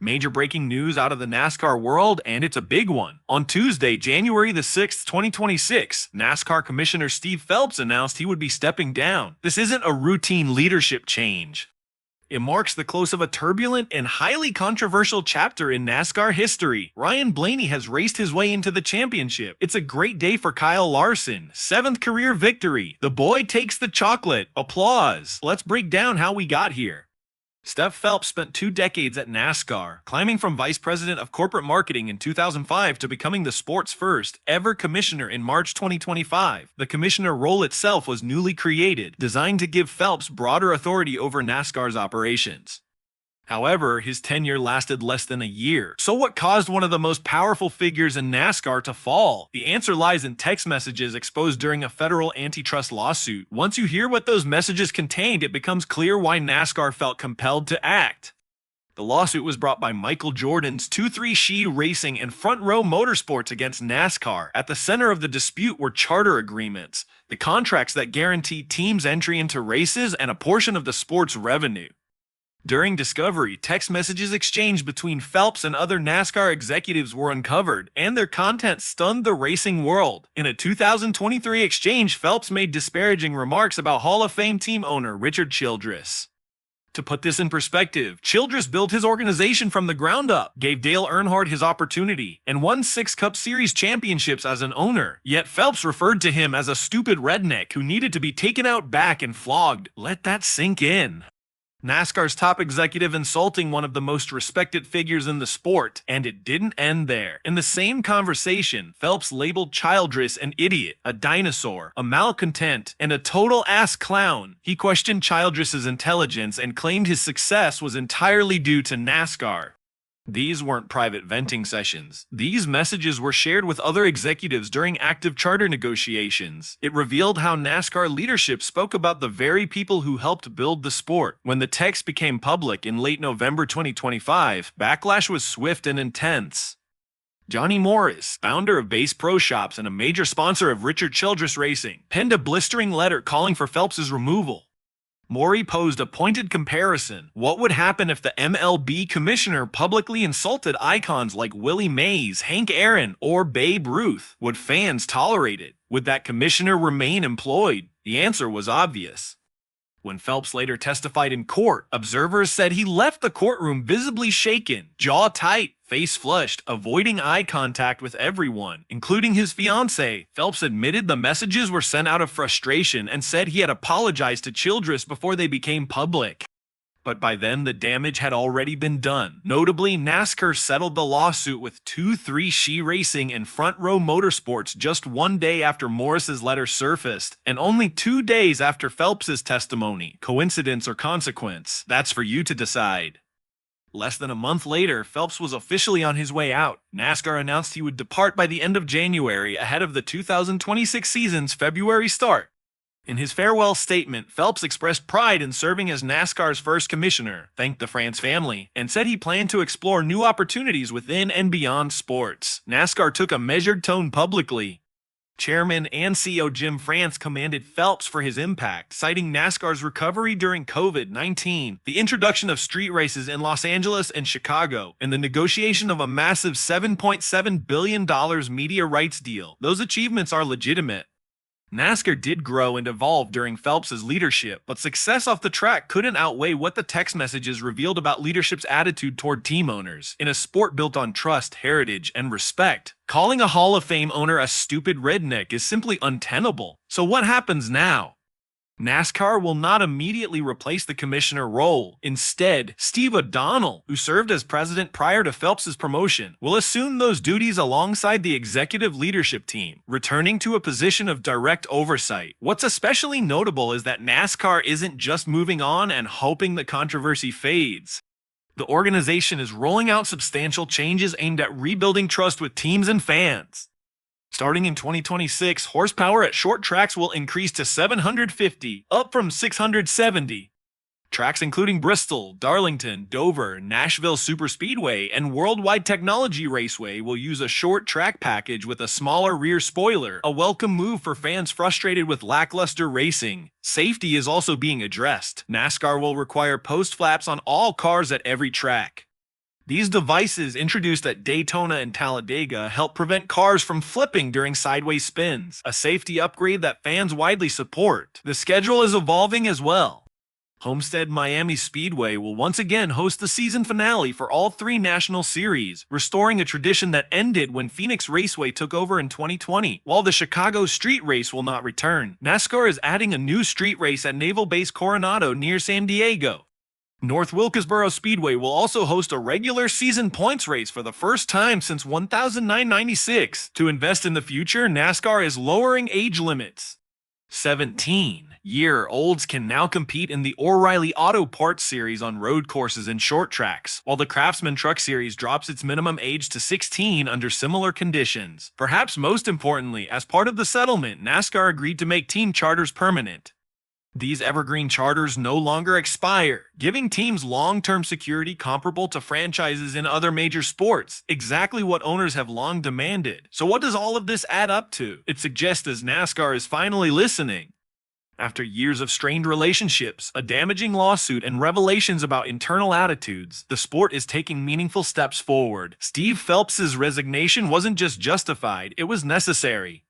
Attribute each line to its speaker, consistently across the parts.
Speaker 1: Major breaking news out of the NASCAR world, and it's a big one. On Tuesday, January the 6th, 2026, NASCAR Commissioner Steve Phelps announced he would be stepping down. This isn't a routine leadership change. It marks the close of a turbulent and highly controversial chapter in NASCAR history. Ryan Blaney has raced his way into the championship. It's a great day for Kyle Larson. 7th career victory. The boy takes the chocolate. Applause. Let's break down how we got here. Steph Phelps spent 2 decades at NASCAR, climbing from vice president of corporate marketing in 2005 to becoming the sport's first ever commissioner in March 2025. The commissioner role itself was newly created, designed to give Phelps broader authority over NASCAR's operations. However, his tenure lasted less than a year. So what caused one of the most powerful figures in NASCAR to fall? The answer lies in text messages exposed during a federal antitrust lawsuit. Once you hear what those messages contained, it becomes clear why NASCAR felt compelled to act. The lawsuit was brought by Michael Jordan's 2-3 She Racing and Front Row Motorsports against NASCAR. At the center of the dispute were charter agreements, the contracts that guaranteed teams' entry into races and a portion of the sport's revenue. During discovery, text messages exchanged between Phelps and other NASCAR executives were uncovered, and their content stunned the racing world. In a 2023 exchange, Phelps made disparaging remarks about Hall of Fame team owner Richard Childress. To put this in perspective, Childress built his organization from the ground up, gave Dale Earnhardt his opportunity, and won 6 Cup Series championships as an owner. Yet Phelps referred to him as a stupid redneck who needed to be taken out back and flogged. Let that sink in. NASCAR's top executive insulting one of the most respected figures in the sport, and it didn't end there. In the same conversation, Phelps labeled Childress an idiot, a dinosaur, a malcontent, and a total ass clown. He questioned Childress's intelligence and claimed his success was entirely due to NASCAR. These weren't private venting sessions. These messages were shared with other executives during active charter negotiations. It revealed how NASCAR leadership spoke about the very people who helped build the sport. When the text became public in late November 2025, backlash was swift and intense. Johnny Morris, founder of Base Pro Shops and a major sponsor of Richard Childress Racing, penned a blistering letter calling for Phelps's removal. Maury posed a pointed comparison. What would happen if the MLB commissioner publicly insulted icons like Willie Mays, Hank Aaron, or Babe Ruth? Would fans tolerate it? Would that commissioner remain employed? The answer was obvious. When Phelps later testified in court, observers said he left the courtroom visibly shaken, jaw tight, face flushed, avoiding eye contact with everyone, including his fiancée. Phelps admitted the messages were sent out of frustration and said he had apologized to Childress before they became public. But by then, the damage had already been done. Notably, NASCAR settled the lawsuit with 2-3 She Racing and Front Row Motorsports just 1 day after Morris's letter surfaced, and only 2 days after Phelps's testimony. Coincidence or consequence? That's for you to decide. Less than a month later, Phelps was officially on his way out. NASCAR announced he would depart by the end of January, ahead of the 2026 season's February start. In his farewell statement, Phelps expressed pride in serving as NASCAR's first commissioner, thanked the France family, and said he planned to explore new opportunities within and beyond sports. NASCAR took a measured tone publicly. Chairman and CEO Jim France commended Phelps for his impact, citing NASCAR's recovery during COVID-19, the introduction of street races in Los Angeles and Chicago, and the negotiation of a massive $7.7 billion media rights deal. Those achievements are legitimate. NASCAR did grow and evolve during Phelps's leadership, but success off the track couldn't outweigh what the text messages revealed about leadership's attitude toward team owners. In a sport built on trust, heritage, and respect, calling a Hall of Fame owner a stupid redneck is simply untenable. So what happens now? NASCAR will not immediately replace the commissioner role. Instead, Steve O'Donnell, who served as president prior to Phelps's promotion, will assume those duties alongside the executive leadership team, returning to a position of direct oversight. What's especially notable is that NASCAR isn't just moving on and hoping the controversy fades. The organization is rolling out substantial changes aimed at rebuilding trust with teams and fans. Starting in 2026, horsepower at short tracks will increase to 750, up from 670. Tracks including Bristol, Darlington, Dover, Nashville Superspeedway, and Worldwide Technology Raceway will use a short track package with a smaller rear spoiler, a welcome move for fans frustrated with lackluster racing. Safety is also being addressed. NASCAR will require post flaps on all cars at every track. These devices, introduced at Daytona and Talladega, help prevent cars from flipping during sideways spins, a safety upgrade that fans widely support. The schedule is evolving as well. Homestead Miami Speedway will once again host the season finale for all three National Series, restoring a tradition that ended when Phoenix Raceway took over in 2020. While the Chicago Street Race will not return, NASCAR is adding a new street race at Naval Base Coronado near San Diego. North Wilkesboro Speedway will also host a regular season points race for the first time since 1996. To invest in the future, NASCAR is lowering age limits. 17-year-olds can now compete in the O'Reilly Auto Parts Series on road courses and short tracks, while the Craftsman Truck Series drops its minimum age to 16 under similar conditions. Perhaps most importantly, as part of the settlement, NASCAR agreed to make team charters permanent. These evergreen charters no longer expire, giving teams long-term security comparable to franchises in other major sports, exactly what owners have long demanded. So what does all of this add up to? It suggests as NASCAR is finally listening. After years of strained relationships, a damaging lawsuit, and revelations about internal attitudes, the sport is taking meaningful steps forward. Steve Phelps' resignation wasn't just justified, it was necessary.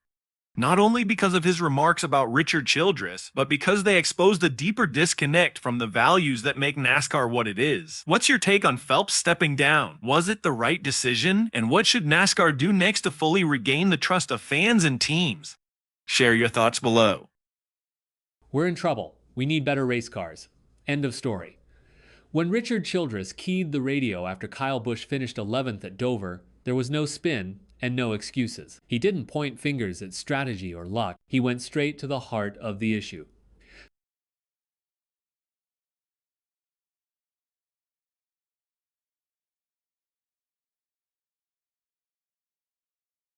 Speaker 1: Not only because of his remarks about Richard Childress, but because they exposed a deeper disconnect from the values that make NASCAR what it is. What's your take on Phelps stepping down? Was it the right decision? And what should NASCAR do next to fully regain the trust of fans and teams? Share your thoughts below.
Speaker 2: We're in trouble. We need better race cars. End of story. When Richard Childress keyed the radio after Kyle Busch finished 11th at Dover, there was no spin and no excuses. He didn't point fingers at strategy or luck. He went straight to the heart of the issue.